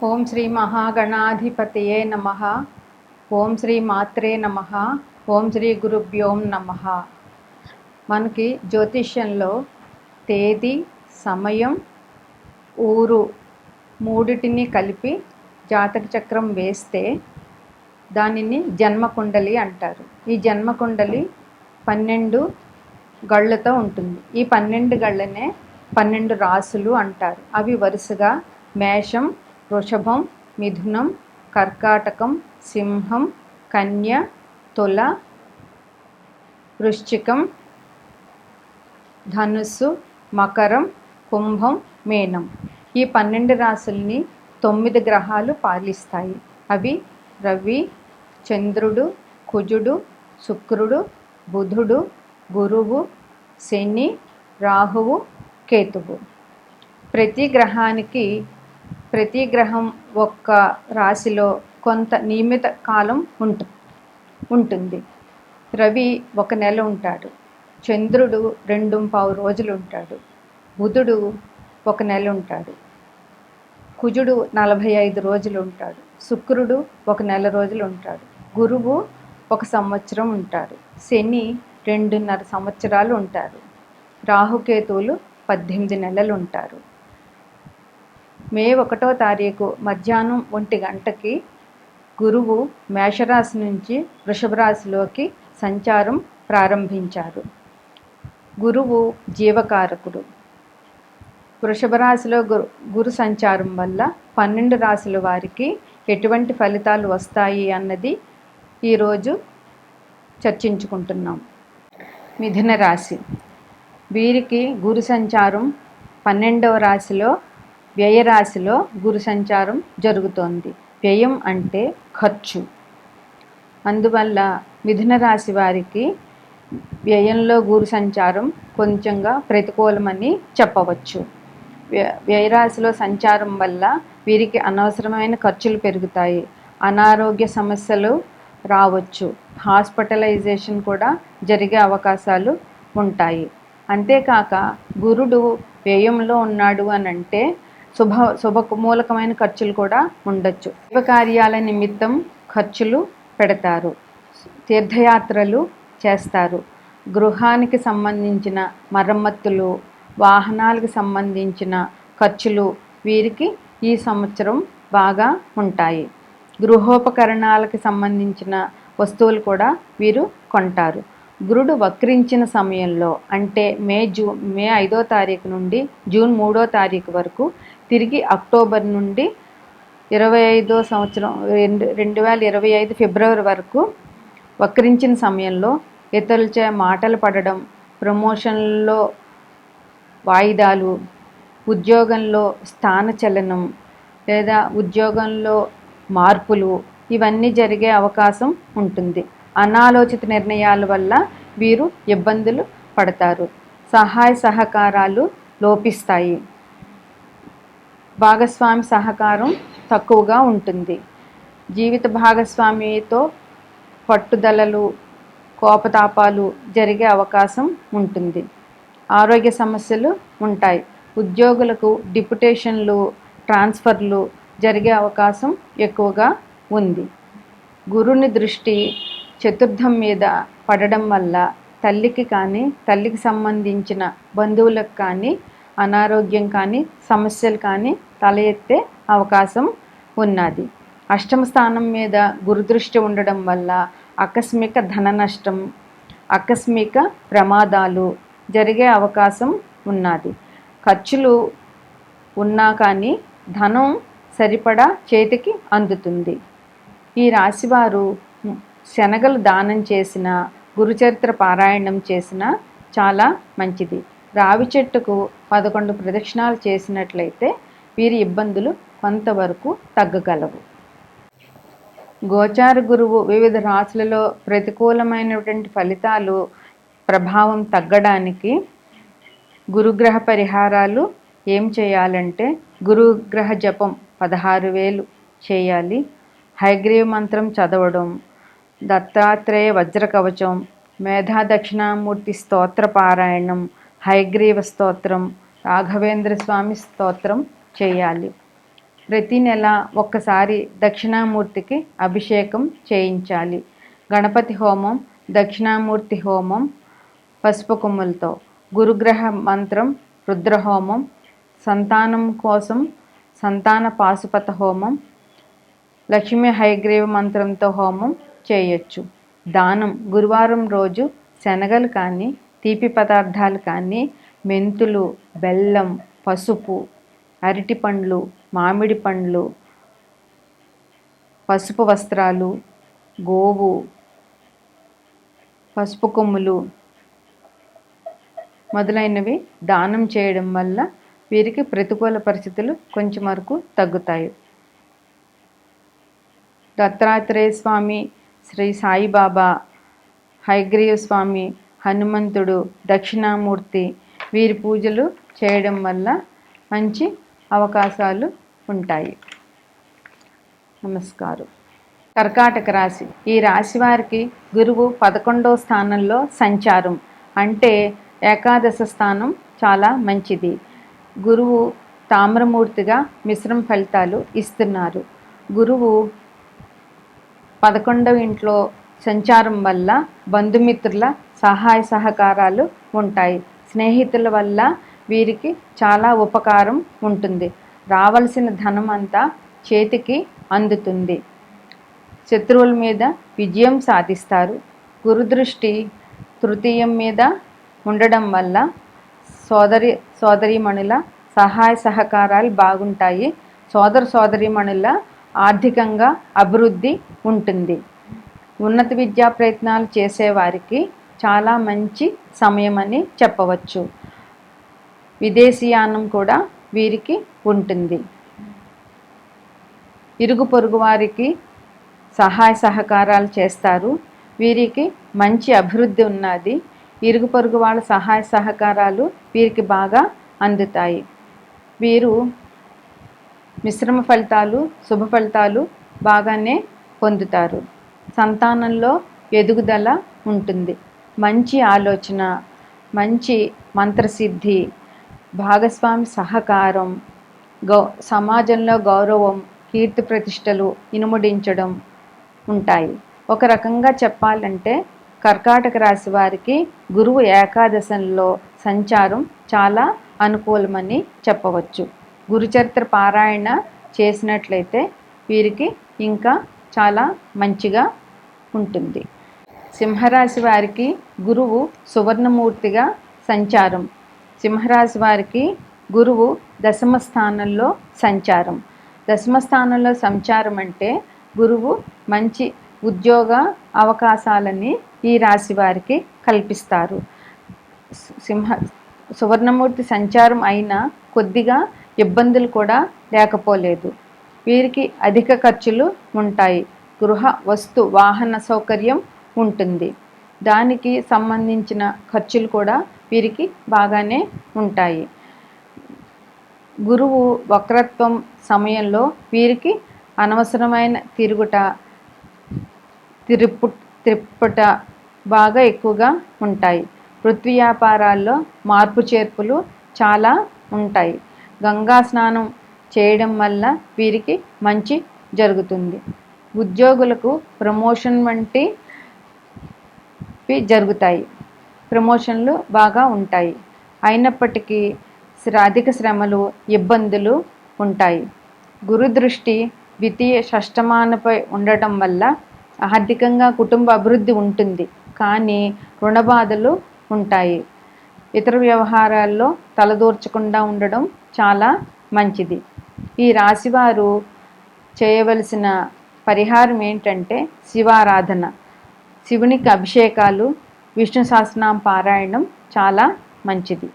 ఓం శ్రీ మహాగణాధిపతయే నమః. ఓం శ్రీ మాత్రే నమః. ఓం శ్రీ గురుభ్యోం నమః. మనకి జ్యోతిష్యంలో తేదీ, సమయం, ఊరు మూడిటిని కలిపి జాతక చక్రం వేస్తే దానిని జన్మకుండలి అంటారు. ఈ జన్మకుండలి 12 గళ్ళతో ఉంటుంది. ఈ 12 గళ్ళనే 12 రాసులు అంటారు. అవి వరుసగా మేషం, వృషభం, మిథునం, కర్కాటకం, సింహం, కన్య, తుల, వృశ్చికం, ధనుస్సు, మకరం, కుంభం, మీనం. ఈ 12 రాసుల్ని 9 గ్రహాలు పాలిస్తాయి. అవి రవి, చంద్రుడు, కుజుడు, శుక్రుడు, బుధుడు, గురువు, శని, రాహువు, కేతువు. ప్రతి గ్రహం ఒక్క రాశిలో కొంత నియమిత కాలం ఉంటుంది. రవి 1 నెల ఉంటాడు. చంద్రుడు 2.25 రోజులు ఉంటాడు. బుధుడు 1 నెల ఉంటాడు. కుజుడు 45 రోజులు ఉంటాడు. శుక్రుడు 1 నెల రోజులు ఉంటాడు. గురువు 1 సంవత్సరం ఉంటాడు. శని 2.5 సంవత్సరాలు ఉంటారు. రాహుకేతువులు 18 నెలలు ఉంటారు. మే 1వ తారీఖు మధ్యాహ్నం 1 గంటకి గురువు మేషరాశి నుంచి వృషభ రాశిలోకి సంచారం ప్రారంభించారు. గురువు జీవకారకుడు. వృషభ రాశిలో గురు సంచారం వల్ల 12 రాశుల వారికి ఎటువంటి ఫలితాలు వస్తాయి అన్నది ఈరోజు చర్చించుకుంటున్నాం. మిథున రాశి. వీరికి గురు సంచారం 12వ రాశిలో వ్యయరాశిలో గురు సంచారం జరుగుతోంది. వ్యయం అంటే ఖర్చు. అందువల్ల మిథున రాశి వారికి వ్యయంలో గురు సంచారం కొంచెంగా ప్రతికూలమని చెప్పవచ్చు. వ్యయరాశిలో సంచారం వల్ల వీరికి అనవసరమైన ఖర్చులు పెరుగుతాయి. అనారోగ్య సమస్యలు రావచ్చు. హాస్పిటలైజేషన్ కూడా జరిగే అవకాశాలు ఉంటాయి. అంతేకాక గురుడు వ్యయంలో ఉన్నాడు అని అంటే శుభమూలకమైన ఖర్చులు కూడా ఉండొచ్చు. శుభకార్యాల నిమిత్తం ఖర్చులు పెడతారు. తీర్థయాత్రలు చేస్తారు. గృహానికి సంబంధించిన మరమ్మతులు, వాహనాలకు సంబంధించిన ఖర్చులు వీరికి ఈ సంవత్సరం బాగా ఉంటాయి. గృహోపకరణాలకు సంబంధించిన వస్తువులు కూడా వీరు కొంటారు. గురుడు వక్రించిన సమయంలో అంటే మే 5వ తారీఖు నుండి జూన్ 3వ తారీఖు వరకు, తిరిగి అక్టోబర్ నుండి 25వ సంవత్సరం 2025 ఫిబ్రవరి వరకు వక్రించిన సమయంలో ఇతరులచే మాటలు పడడం, ప్రమోషన్లో వాయిదాలు, ఉద్యోగంలో స్థానచలనం లేదా ఉద్యోగంలో మార్పులు ఇవన్నీ జరిగే అవకాశం ఉంటుంది. అనాలోచిత నిర్ణయాల వల్ల వీరు ఇబ్బందులు పడతారు. సహాయ సహకారాలు లోపిస్తాయి. భాగస్వామి సహకారం తక్కువగా ఉంటుంది. జీవిత భాగస్వామితో పట్టుదలలు, కోపతాపాలు జరిగే అవకాశం ఉంటుంది. ఆరోగ్య సమస్యలు ఉంటాయి. ఉద్యోగులకు డిప్యుటేషన్లు, ట్రాన్స్ఫర్లు జరిగే అవకాశం ఎక్కువగా ఉంది. గురుని దృష్టి చతుర్థం మీద పడడం వల్ల తల్లికి కానీ, తల్లికి సంబంధించిన బంధువులకు కానీ అనారోగ్యం కానీ, సమస్యలు కానీ తల ఎత్తే అవకాశం ఉన్నది. అష్టమ స్థానం మీద గురుదృష్టి ఉండడం వల్ల ఆకస్మిక ధన నష్టం, ఆకస్మిక ప్రమాదాలు జరిగే అవకాశం ఉన్నది. ఖర్చులు ఉన్నా కానీ ధనం సరిపడా చేతికి అందుతుంది. ఈ రాశివారు శనగలు దానం చేసిన, గురుచరిత్ర పారాయణం చేసిన చాలా మంచిది. రావి చెట్టుకు 11 ప్రదక్షిణాలు చేసినట్లయితే వీరి ఇబ్బందులు కొంతవరకు తగ్గగలవు. గోచార గురువు వివిధ రాశులలో ప్రతికూలమైనటువంటి ఫలితాలు ప్రభావం తగ్గడానికి గురుగ్రహ పరిహారాలు ఏం చేయాలంటే, గురుగ్రహ జపం 16,000 చేయాలి. హయగ్రీవ మంత్రం చదవడం, దత్తాత్రేయ వజ్ర కవచం, మేధా దక్షిణామూర్తి స్తోత్ర పారాయణం, హయగ్రీవ స్తోత్రం, రాఘవేంద్ర స్వామి స్తోత్రం చేయాలి. ప్రతి నెల ఒక్కసారి దక్షిణామూర్తికి అభిషేకం చేయించాలి. గణపతి హోమం, దక్షిణామూర్తి హోమం పసుపు కొమ్ములతో, గురుగ్రహ మంత్రం రుద్రహోమం, సంతానం కోసం సంతాన పాశుపత హోమం, లక్ష్మీ హయగ్రీవ మంత్రంతో హోమం చేయొచ్చు. దానం: గురువారం రోజు శనగలు కానీ, తీపి పదార్థాలు కానీ, మెంతులు, బెల్లం, పసుపు, అరటి పండ్లు, మామిడి పండ్లు, పసుపు వస్త్రాలు, గోవు, పసుపు కొమ్ములు మొదలైనవి దానం చేయడం వల్ల వీరికి ప్రతికూల పరిస్థితులు కొంచెం వరకు తగ్గుతాయి. దత్తాత్రేయ స్వామి, శ్రీ సాయిబాబా, హయగ్రీవ స్వామి, హనుమంతుడు, దక్షిణామూర్తి వీరి పూజలు చేయడం వల్ల మంచి అవకాశాలు ఉంటాయి. నమస్కారం. కర్కాటక రాశి. ఈ రాశి వారికి గురువు 11వ స్థానంలో సంచారం అంటే ఏకాదశ స్థానం చాలా మంచిది. గురువు తామ్రమూర్తిగా మిశ్రమ ఫలితాలు ఇస్తున్నారు. గురువు 11వ ఇంట్లో సంచారం వల్ల బంధుమిత్రుల సహాయ సహకారాలు ఉంటాయి. స్నేహితుల వల్ల వీరికి చాలా ఉపకారం ఉంటుంది. రావాల్సిన ధనం అంతా చేతికి అందుతుంది. శత్రువుల మీద విజయం సాధిస్తారు. గురుదృష్టి తృతీయం మీద ఉండడం వల్ల సోదరీమణుల సహాయ సహకారాలు బాగుంటాయి. సోదరీమణుల ఆర్థికంగా అభివృద్ధి ఉంటుంది. ఉన్నత విద్యా ప్రయత్నాలు చేసేవారికి చాలా మంచి సమయం అని చెప్పవచ్చు. విదేశీయానం కూడా వీరికి ఉంటుంది. ఇరుగు పొరుగు వారికి సహాయ సహకారాలు చేస్తారు. వీరికి మంచి అభివృద్ధి ఉన్నది. ఇరుగు పొరుగు వాళ్ళ సహాయ సహకారాలు వీరికి బాగా అందుతాయి. వీరు మిశ్రమ ఫలితాలు, శుభ ఫలితాలు బాగానే పొందుతారు. సంతానంలో ఎదుగుదల ఉంటుంది. మంచి ఆలోచన, మంచి మంత్రసిద్ధి, భాగస్వామి సహకారం, సమాజంలో గౌరవం, కీర్తి ప్రతిష్టలు ఇనుముడించడం ఉంటాయి. ఒక రకంగా చెప్పాలంటే కర్కాటక రాశి వారికి గురువు ఏకాదశంలో సంచారం చాలా అనుకూలమని చెప్పవచ్చు. గురుచరిత్ర పారాయణ చేసినట్లయితే వీరికి ఇంకా చాలా మంచిగా ఉంటుంది. సింహరాశి వారికి గురువు సువర్ణమూర్తిగా సంచారం. సింహరాశి వారికి గురువు దశమ స్థానంలో సంచారం. దశమ స్థానంలో సంచారం అంటే గురువు మంచి ఉద్యోగ అవకాశాలని ఈ రాశి వారికి కల్పిస్తారు. సువర్ణమూర్తి సంచారం అయినా కొద్దిగా ఇబ్బందులు కూడా లేకపోలేదు. వీరికి అధిక ఖర్చులు ఉంటాయి. గృహ వస్తు వాహన సౌకర్యం ఉంటుంది. దానికి సంబంధించిన ఖర్చులు కూడా వీరికి బాగానే ఉంటాయి. గురువు వక్రత్వం సమయంలో వీరికి అనవసరమైన త్రిప్పుట బాగా ఎక్కువగా ఉంటాయి. వృత్తి వ్యాపారాల్లో మార్పు చేర్పులు చాలా ఉంటాయి. గంగా స్నానం చేయడం వల్ల వీరికి మంచి జరుగుతుంది. ఉద్యోగులకు ప్రమోషన్ వంటివి జరుగుతాయి. ప్రమోషన్లు బాగా ఉంటాయి. అయినప్పటికీ అధిక శ్రమలు, ఇబ్బందులు ఉంటాయి. గురు దృష్టి ద్వితీయ షష్టమానపై ఉండటం వల్ల ఆర్థికంగా కుటుంబ అభివృద్ధి ఉంటుంది. కానీ రుణ బాధలు ఉంటాయి. ఇతర వ్యవహారాల్లో తలదూర్చకుండా ఉండడం చాలా మంచిది. ఈ రాశివారు చేయవలసిన పరిహారం ఏంటంటే శివారాధన, శివునికి అభిషేకాలు, విష్ణు సహస్రనామ పారాయణం చాలా మంచిది.